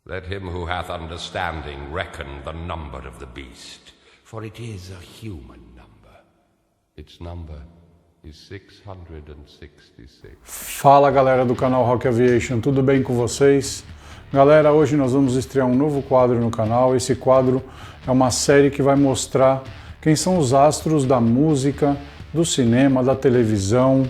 Let him who hath understanding reckon the number of the beast, for it is a human number. Its number is 666. Fala galera do canal Rock Aviation, tudo bem com vocês? Galera, hoje nós vamos estrear um novo quadro no canal. Esse quadro é uma série que vai mostrar quem são os astros da música, do cinema, da televisão,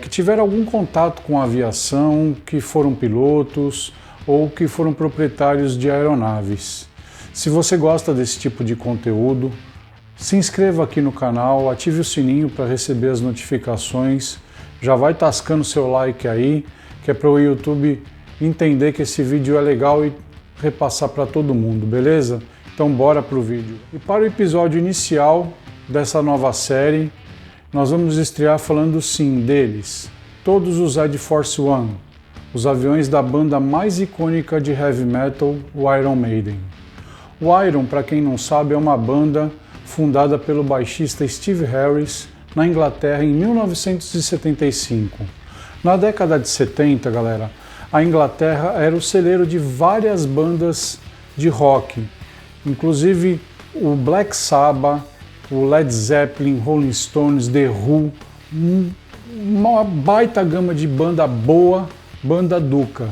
que tiveram algum contato com a aviação, que foram pilotos ou que foram proprietários de aeronaves. Se você gosta desse tipo de conteúdo, se inscreva aqui no canal, ative o sininho para receber as notificações, já vai tascando seu like aí, que é para o YouTube entender que esse vídeo é legal e repassar para todo mundo, beleza? Então bora pro vídeo. E para o episódio inicial dessa nova série, nós vamos estrear falando sim deles, todos os Air Force One, os aviões da banda mais icônica de heavy metal, o Iron Maiden. O Iron, para quem não sabe, é uma banda fundada pelo baixista Steve Harris na Inglaterra em 1975. Na década de 70, galera, a Inglaterra era o celeiro de várias bandas de rock, inclusive o Black Sabbath, o Led Zeppelin, Rolling Stones, The Who, uma baita gama de banda boa, banda duca.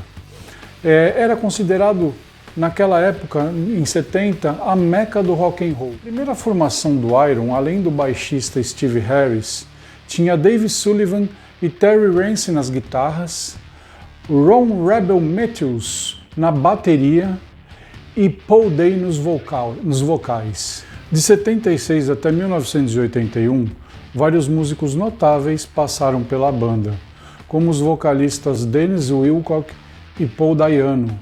Era considerado, naquela época, em 70, a meca do rock and roll. A primeira formação do Iron, além do baixista Steve Harris, tinha Dave Sullivan e Terry Rance nas guitarras, Ron Rebel Matthews na bateria e Paul Day nos vocais. De 76 até 1981, vários músicos notáveis passaram pela banda, como os vocalistas Dennis Wilcock e Paul Dayano,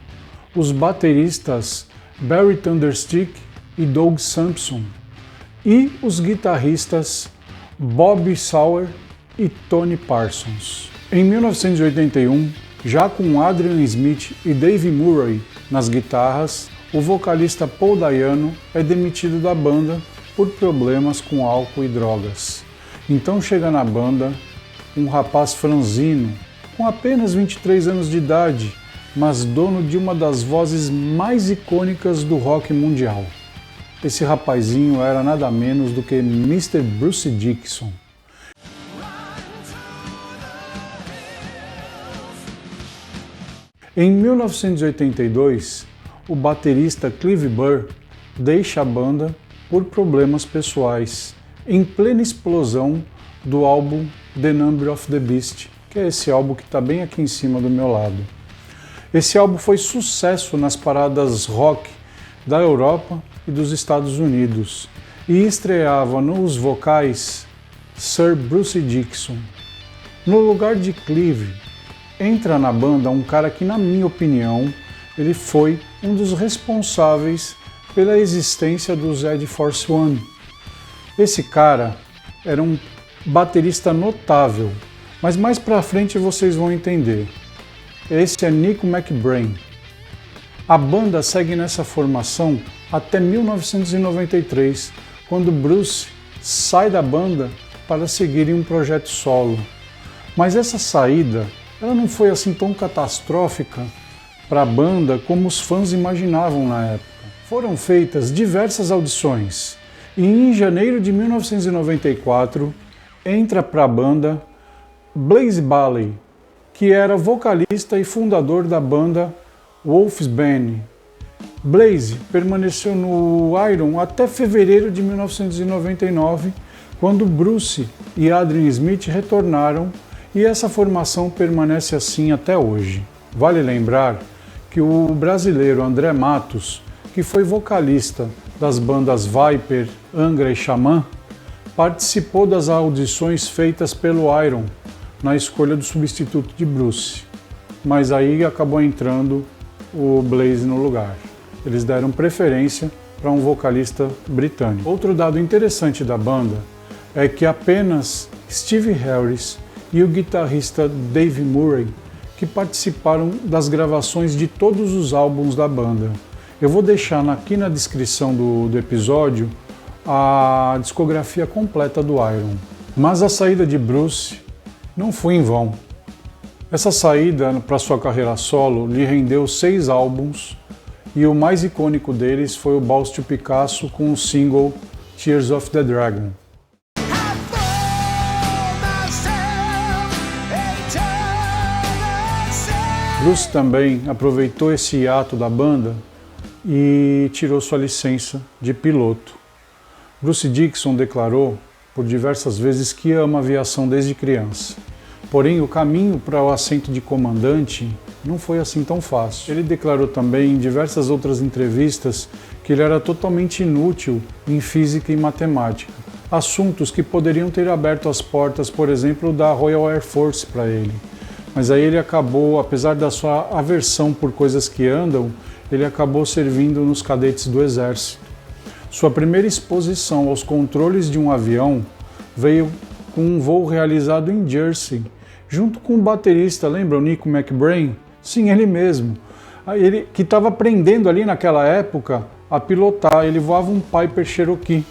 os bateristas Barry Thunderstick e Doug Sampson, e os guitarristas Bob Sauer e Tony Parsons. Em 1981, já com Adrian Smith e Dave Murray nas guitarras, o vocalista Paul Dayano é demitido da banda por problemas com álcool e drogas. Então chega na banda um rapaz franzino, com apenas 23 anos de idade, mas dono de uma das vozes mais icônicas do rock mundial. Esse rapazinho era nada menos do que Mr. Bruce Dickinson. Em 1982, o baterista Clive Burr deixa a banda por problemas pessoais, em plena explosão do álbum The Number of the Beast, que é esse álbum que está bem aqui em cima do meu lado. Esse álbum foi sucesso nas paradas rock da Europa e dos Estados Unidos e estreava nos vocais Sir Bruce Dickinson. No lugar de Clive, entra na banda um cara que, na minha opinião, ele foi um dos responsáveis pela existência dos Air Force One. Esse cara era um baterista notável, mas mais pra frente vocês vão entender. Esse é Nick McBrain. A banda segue nessa formação até 1993, quando Bruce sai da banda para seguir em um projeto solo. Mas essa saída, ela não foi assim tão catastrófica para a banda como os fãs imaginavam na época. Foram feitas diversas audições e em janeiro de 1994 entra para a banda Blaze Bayley, que era vocalista e fundador da banda Wolf's Bane. Blaze permaneceu no Iron até fevereiro de 1999, quando Bruce e Adrian Smith retornaram, e essa formação permanece assim até hoje. Vale lembrar que o brasileiro André Matos, que foi vocalista das bandas Viper, Angra e Xamã, participou das audições feitas pelo Iron na escolha do substituto de Bruce, mas aí acabou entrando o Blaze no lugar. Eles deram preferência para um vocalista britânico. Outro dado interessante da banda é que apenas Steve Harris e o guitarrista Dave Murray que participaram das gravações de todos os álbuns da banda. Eu vou deixar aqui na descrição do episódio a discografia completa do Iron. Mas a saída de Bruce não foi em vão. Essa saída para sua carreira solo lhe rendeu 6 álbuns e o mais icônico deles foi o Balcio Picasso com o single Tears of the Dragon. Bruce também aproveitou esse hiato da banda e tirou sua licença de piloto. Bruce Dickinson declarou por diversas vezes que ama a aviação desde criança. Porém, o caminho para o assento de comandante não foi assim tão fácil. Ele declarou também em diversas outras entrevistas que ele era totalmente inútil em física e matemática, assuntos que poderiam ter aberto as portas, por exemplo, da Royal Air Force para ele. Mas aí ele acabou, apesar da sua aversão por coisas que andam, ele acabou servindo nos cadetes do Exército. Sua primeira exposição aos controles de um avião veio com um voo realizado em Jersey, junto com o baterista, lembra o Nico McBrain? Sim, ele mesmo. Ele que estava aprendendo ali naquela época a pilotar, ele voava um Piper Cherokee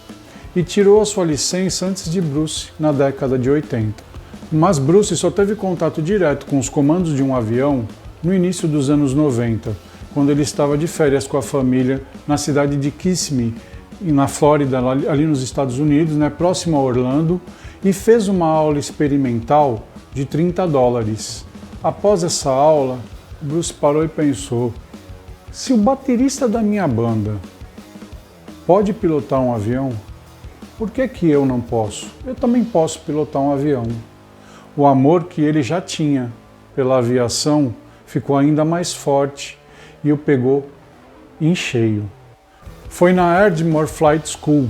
e tirou a sua licença antes de Bruce, na década de 80. Mas Bruce só teve contato direto com os comandos de um avião no início dos anos 90, quando ele estava de férias com a família na cidade de Kissimmee, na Flórida, ali nos Estados Unidos, próximo a Orlando, e fez uma aula experimental de $30. Após essa aula, Bruce parou e pensou: se o baterista da minha banda pode pilotar um avião, por que eu não posso? Eu também posso pilotar um avião. O amor que ele já tinha pela aviação ficou ainda mais forte e o pegou em cheio. Foi na Ardmore Flight School,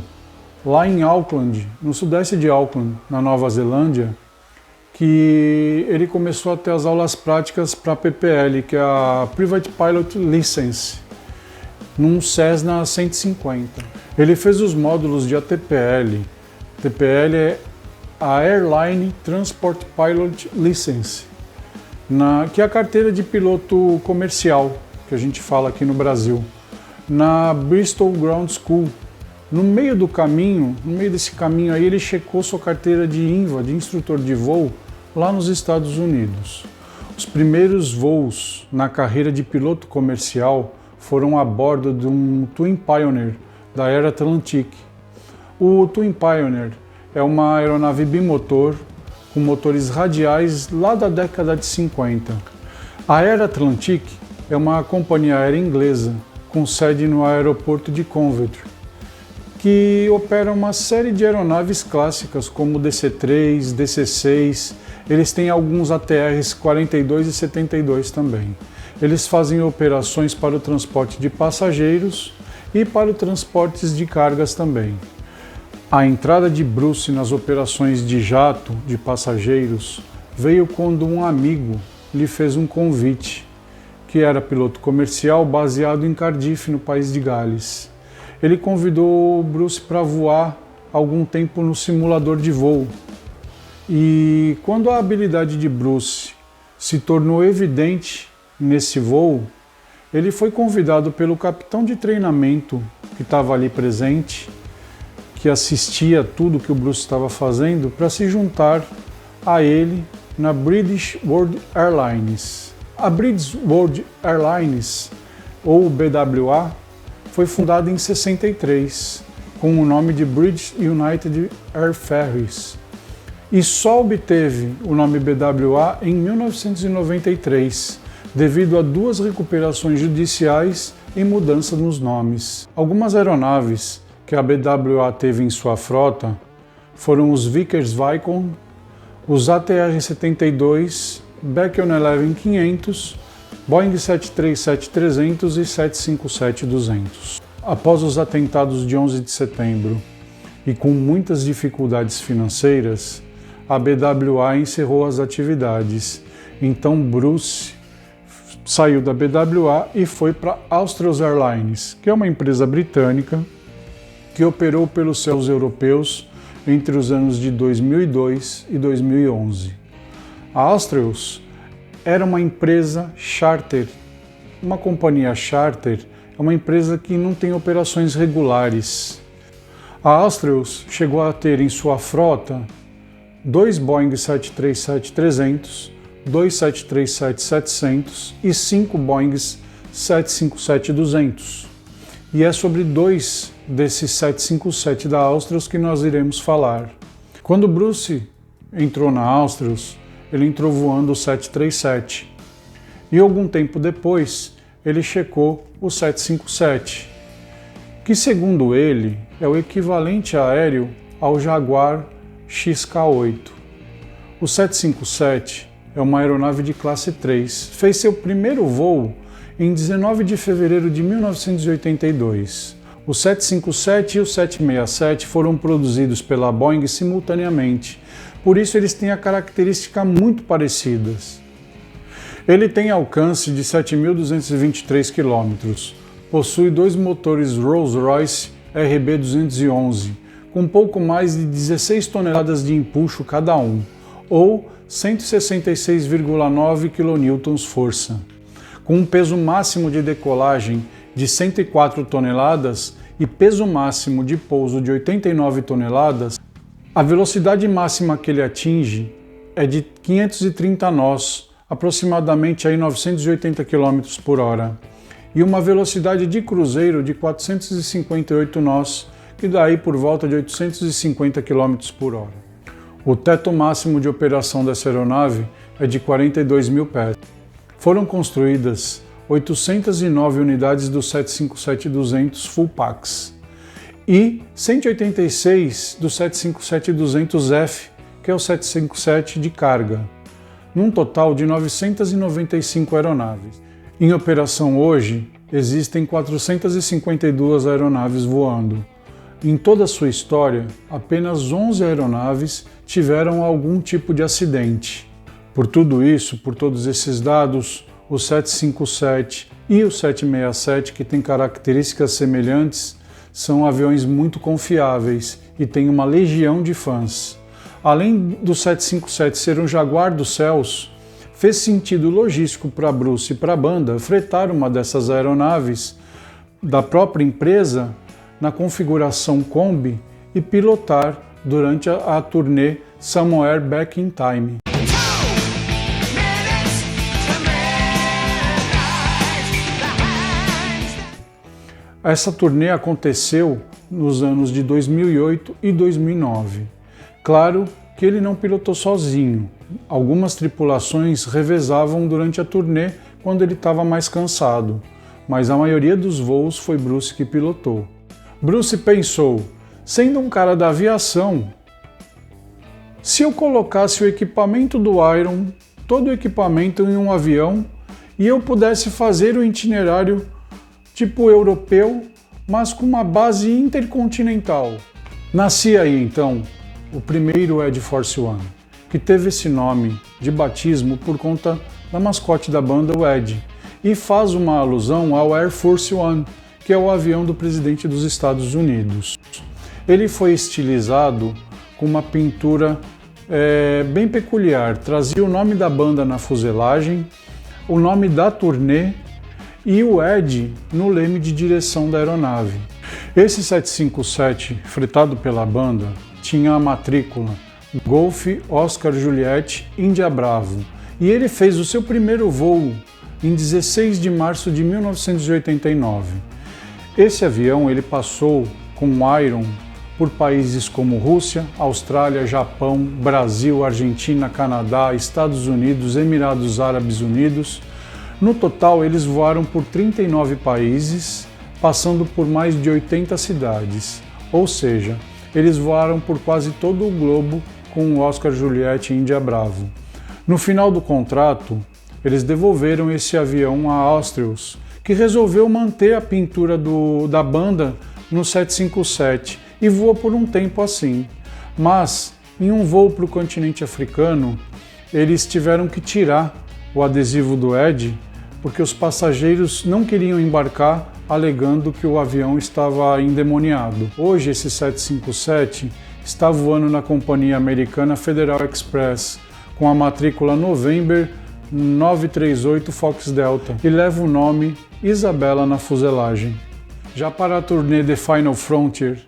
lá em Auckland, no sudeste de Auckland, na Nova Zelândia, que ele começou a ter as aulas práticas para a PPL, que é a Private Pilot License, num Cessna 150. Ele fez os módulos de ATPL. ATPL é a Airline Transport Pilot License, que é a carteira de piloto comercial, que a gente fala aqui no Brasil, na Bristol Ground School. No meio desse caminho aí, ele checou sua carteira de INVA, de instrutor de voo, lá nos Estados Unidos. Os primeiros voos na carreira de piloto comercial foram a bordo de um Twin Pioneer da Air Atlantic. O Twin Pioneer é uma aeronave bimotor com motores radiais lá da década de 50. A Air Atlantic é uma companhia aérea inglesa com sede no aeroporto de Coventry, que opera uma série de aeronaves clássicas como o DC-3, DC-6, eles têm alguns ATRs 42 e 72 também. Eles fazem operações para o transporte de passageiros e para o transporte de cargas também. A entrada de Bruce nas operações de jato de passageiros veio quando um amigo lhe fez um convite, que era piloto comercial baseado em Cardiff, no país de Gales. Ele convidou Bruce para voar algum tempo no simulador de voo. E quando a habilidade de Bruce se tornou evidente nesse voo, ele foi convidado pelo capitão de treinamento que estava ali presente, que assistia tudo que o Bruce estava fazendo, para se juntar a ele na British World Airlines. A British World Airlines, ou BWA, foi fundada em 63, com o nome de British United Air Ferries, e só obteve o nome BWA em 1993, devido a 2 recuperações judiciais em mudança nos nomes. Algumas aeronaves que a BWA teve em sua frota foram os Vickers Vicon, os ATR-72, Beechcraft 11-500, Boeing 737-300 e 757-200. Após os atentados de 11 de setembro e com muitas dificuldades financeiras, a BWA encerrou as atividades. Então Bruce saiu da BWA e foi para a Austrian Airlines, que é uma empresa britânica que operou pelos céus europeus entre os anos de 2002 e 2011. A Austrian era uma empresa charter. Uma companhia charter é uma empresa que não tem operações regulares. A Austrian chegou a ter em sua frota 2 Boeing 737-300, 2 737-700 e 5 Boeing 757-200. E é sobre dois desses 757 da Austrius que nós iremos falar. Quando Bruce entrou na Austrius, ele entrou voando o 737. E algum tempo depois, ele checou o 757, que segundo ele é o equivalente aéreo ao Jaguar XK-8. O 757 é uma aeronave de classe 3, fez seu primeiro voo em 19 de fevereiro de 1982. O 757 e o 767 foram produzidos pela Boeing simultaneamente, por isso eles têm a característica muito parecidas. Ele tem alcance de 7.223 km, possui dois motores Rolls-Royce RB211, com pouco mais de 16 toneladas de empuxo cada um, ou 166,9 kNforça. Com um peso máximo de decolagem de 104 toneladas e peso máximo de pouso de 89 toneladas, a velocidade máxima que ele atinge é de 530 nós, aproximadamente aí 980 km por hora, e uma velocidade de cruzeiro de 458 nós, que dá aí por volta de 850 km por hora. O teto máximo de operação dessa aeronave é de 42 mil pés. Foram construídas 809 unidades do 757-200 Full Pax e 186 do 757-200F, que é o 757 de carga, num total de 995 aeronaves. Em operação hoje, existem 452 aeronaves voando. Em toda a sua história, apenas 11 aeronaves tiveram algum tipo de acidente. Por tudo isso, por todos esses dados, o 757 e o 767, que têm características semelhantes, são aviões muito confiáveis e têm uma legião de fãs. Além do 757 ser um Jaguar dos céus, fez sentido logístico para Bruce e para a banda fretar uma dessas aeronaves da própria empresa na configuração Kombi e pilotar durante a turnê Somewhere Back in Time. Essa turnê aconteceu nos anos de 2008 e 2009. Claro que ele não pilotou sozinho. Algumas tripulações revezavam durante a turnê quando ele estava mais cansado, mas a maioria dos voos foi Bruce que pilotou. Bruce pensou, sendo um cara da aviação, se eu colocasse o equipamento do Iron, todo o equipamento em um avião, e eu pudesse fazer o itinerário tipo europeu, mas com uma base intercontinental. Nascia aí então o primeiro Air Force One, que teve esse nome de batismo por conta da mascote da banda, o Ed, e faz uma alusão ao Air Force One, que é o avião do presidente dos Estados Unidos. Ele foi estilizado com uma pintura bem peculiar, trazia o nome da banda na fuselagem, o nome da turnê e o Ed no leme de direção da aeronave. Esse 757, fretado pela banda, tinha a matrícula Golf Oscar Juliette Índia Bravo, e ele fez o seu primeiro voo em 16 de março de 1989. Esse avião ele passou com Iron por países como Rússia, Austrália, Japão, Brasil, Argentina, Canadá, Estados Unidos, Emirados Árabes Unidos. No total, eles voaram por 39 países, passando por mais de 80 cidades. Ou seja, eles voaram por quase todo o globo com o Oscar Juliette Índia Bravo. No final do contrato, eles devolveram esse avião à Austrius, que resolveu manter a pintura da banda no 757 e voou por um tempo assim. Mas, em um voo para o continente africano, eles tiveram que tirar o adesivo do Ed, porque os passageiros não queriam embarcar, alegando que o avião estava endemoniado. Hoje, esse 757 está voando na companhia americana Federal Express, com a matrícula November 938 Fox Delta, e leva o nome Isabella na fuselagem. Já para a turnê The Final Frontier,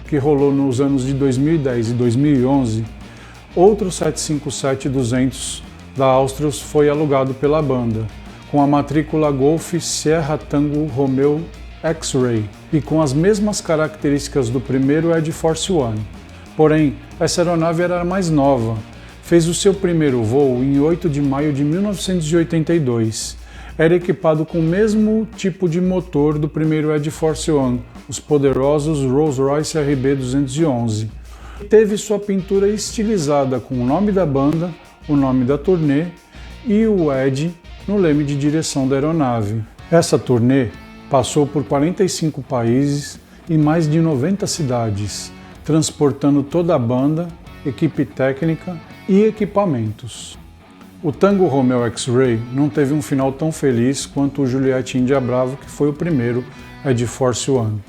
que rolou nos anos de 2010 e 2011, outro 757-200 da Áustria foi alugado pela banda, com a matrícula Golf Sierra Tango Romeo X-Ray e com as mesmas características do primeiro Air Force One. Porém, essa aeronave era mais nova. Fez o seu primeiro voo em 8 de maio de 1982. Era equipado com o mesmo tipo de motor do primeiro Air Force One, os poderosos Rolls-Royce RB211. Teve sua pintura estilizada com o nome da banda, o nome da turnê e o ED no leme de direção da aeronave. Essa turnê passou por 45 países e mais de 90 cidades, transportando toda a banda, equipe técnica e equipamentos. O Tango Romeo X-Ray não teve um final tão feliz quanto o Juliette India Bravo, que foi o primeiro Air Force One.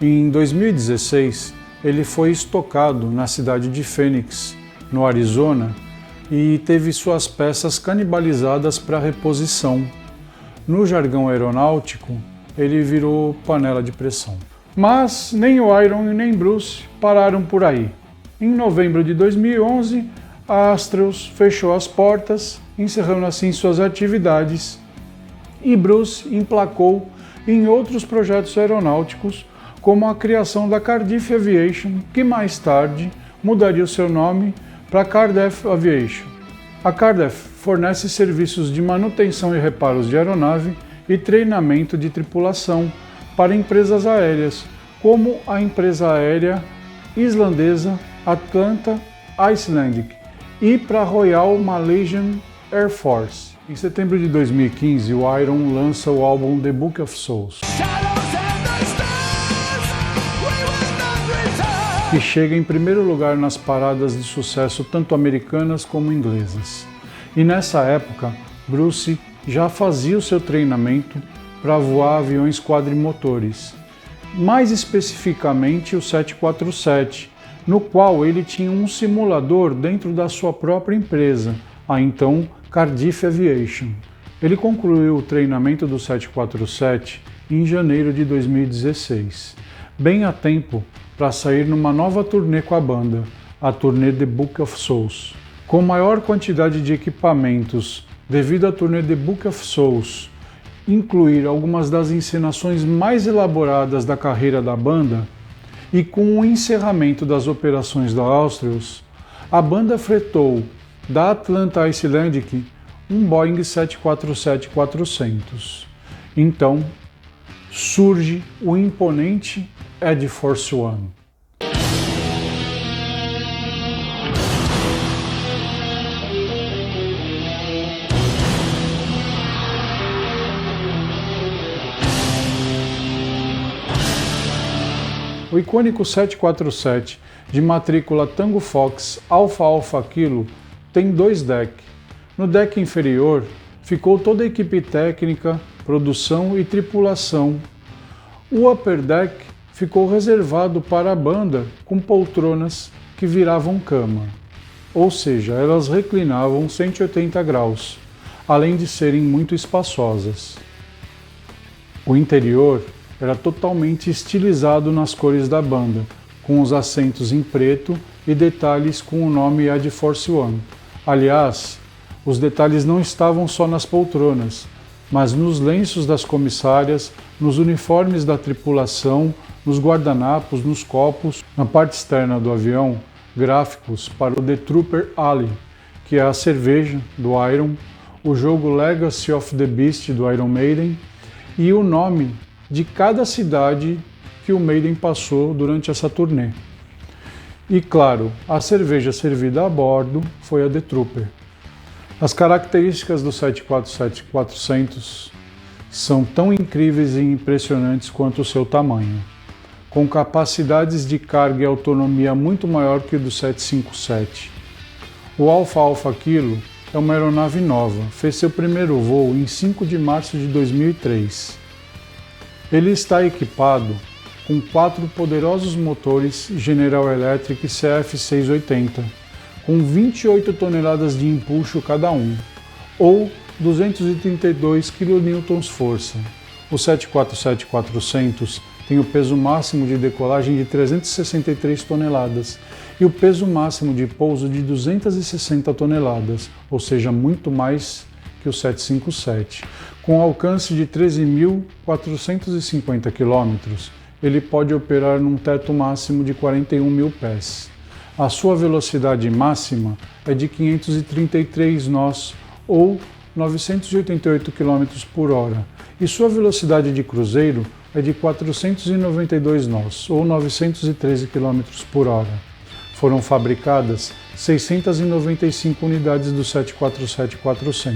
Em 2016, ele foi estocado na cidade de Phoenix, no Arizona, e teve suas peças canibalizadas para reposição. No jargão aeronáutico, ele virou panela de pressão. Mas nem o Iron e nem Bruce pararam por aí. Em novembro de 2011, a Astros fechou as portas, encerrando assim suas atividades, e Bruce emplacou em outros projetos aeronáuticos, como a criação da Cardiff Aviation, que mais tarde mudaria o seu nome para Cardiff Aviation. A Cardiff fornece serviços de manutenção e reparos de aeronave e treinamento de tripulação para empresas aéreas, como a empresa aérea islandesa Atlanta Icelandic e para a Royal Malaysian Air Force. Em setembro de 2015, o Iron lança o álbum The Book of Souls, que chega em primeiro lugar nas paradas de sucesso tanto americanas como inglesas. E nessa época, Bruce já fazia o seu treinamento para voar aviões quadrimotores, mais especificamente o 747, no qual ele tinha um simulador dentro da sua própria empresa, a então Cardiff Aviation. Ele concluiu o treinamento do 747 em janeiro de 2016, bem a tempo para sair numa nova turnê com a banda, a turnê The Book of Souls. Com maior quantidade de equipamentos, devido à turnê The Book of Souls incluir algumas das encenações mais elaboradas da carreira da banda, e com o encerramento das operações da Astros, a banda fretou da Atlanta Icelandic um Boeing 747-400. Então, surge o imponente Air Force One. O icônico 747 de matrícula Tango Fox Alpha Alpha Kilo tem dois decks. No deck inferior ficou toda a equipe técnica, produção e tripulação. O upper deck ficou reservado para a banda com poltronas que viravam cama, ou seja, elas reclinavam 180 graus, além de serem muito espaçosas. O interior era totalmente estilizado nas cores da banda, com os assentos em preto e detalhes com o nome Air Force One. Aliás, os detalhes não estavam só nas poltronas, mas nos lenços das comissárias, nos uniformes da tripulação, nos guardanapos, nos copos, na parte externa do avião, gráficos para o The Trooper Alley, que é a cerveja do Iron, o jogo Legacy of the Beast do Iron Maiden e o nome de cada cidade que o Maiden passou durante essa turnê. E claro, a cerveja servida a bordo foi a The Trooper. As características do 747-400 são tão incríveis e impressionantes quanto o seu tamanho, com capacidades de carga e autonomia muito maior que o do 757. O Alpha Alpha Kilo é uma aeronave nova, fez seu primeiro voo em 5 de março de 2003. Ele está equipado com 4 poderosos motores General Electric CF680, com 28 toneladas de empuxo cada um, ou 232 kNf. O 747-400 tem o peso máximo de decolagem de 363 toneladas e o peso máximo de pouso de 260 toneladas, ou seja, muito mais que o 757. Com alcance de 13.450 km, ele pode operar num teto máximo de 41.000 pés. A sua velocidade máxima é de 533 nós ou 988 km por hora, e sua velocidade de cruzeiro é de 492 nós ou 913 km por hora. Foram fabricadas 695 unidades do 747-400.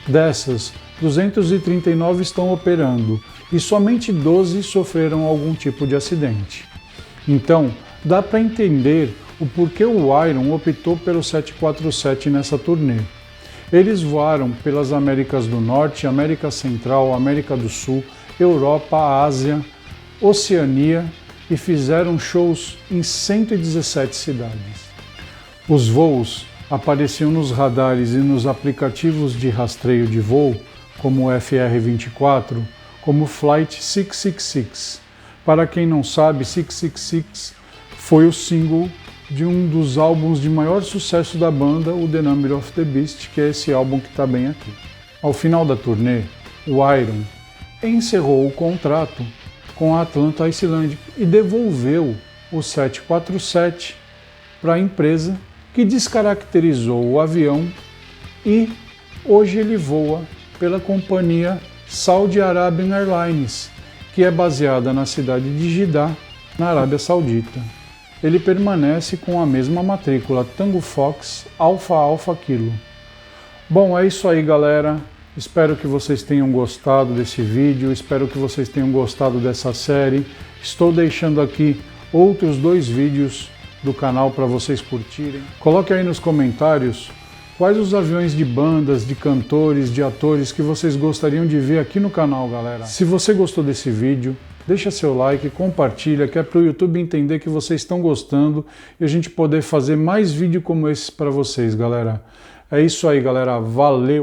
Dessas, 239 estão operando e somente 12 sofreram algum tipo de acidente. Então, dá para entender o porquê o Iron optou pelo 747 nessa turnê. Eles voaram pelas Américas do Norte, América Central, América do Sul, Europa, Ásia, Oceania e fizeram shows em 117 cidades. Os voos apareciam nos radares e nos aplicativos de rastreio de voo, como o FR-24, como Flight 666. Para quem não sabe, 666 foi o single de um dos álbuns de maior sucesso da banda, o The Number of the Beast, que é esse álbum que está bem aqui. Ao final da turnê, o Iron encerrou o contrato com a Atlanta Icelandic e devolveu o 747 para a empresa, que descaracterizou o avião, e hoje ele voa pela companhia Saudi Arabian Airlines, que é baseada na cidade de Jeddah, na Arábia Saudita. Ele permanece com a mesma matrícula Tango Fox Alpha Alpha Kilo. Bom, é isso aí, galera. Espero que vocês tenham gostado desse vídeo, espero que vocês tenham gostado dessa série. Estou deixando aqui outros 2 vídeos do canal para vocês curtirem. Coloque aí nos comentários quais os aviões de bandas, de cantores, de atores que vocês gostariam de ver aqui no canal, galera. Se você gostou desse vídeo, deixa seu like, compartilha, que é para o YouTube entender que vocês estão gostando e a gente poder fazer mais vídeo como esse para vocês, galera. É isso aí, galera. Valeu!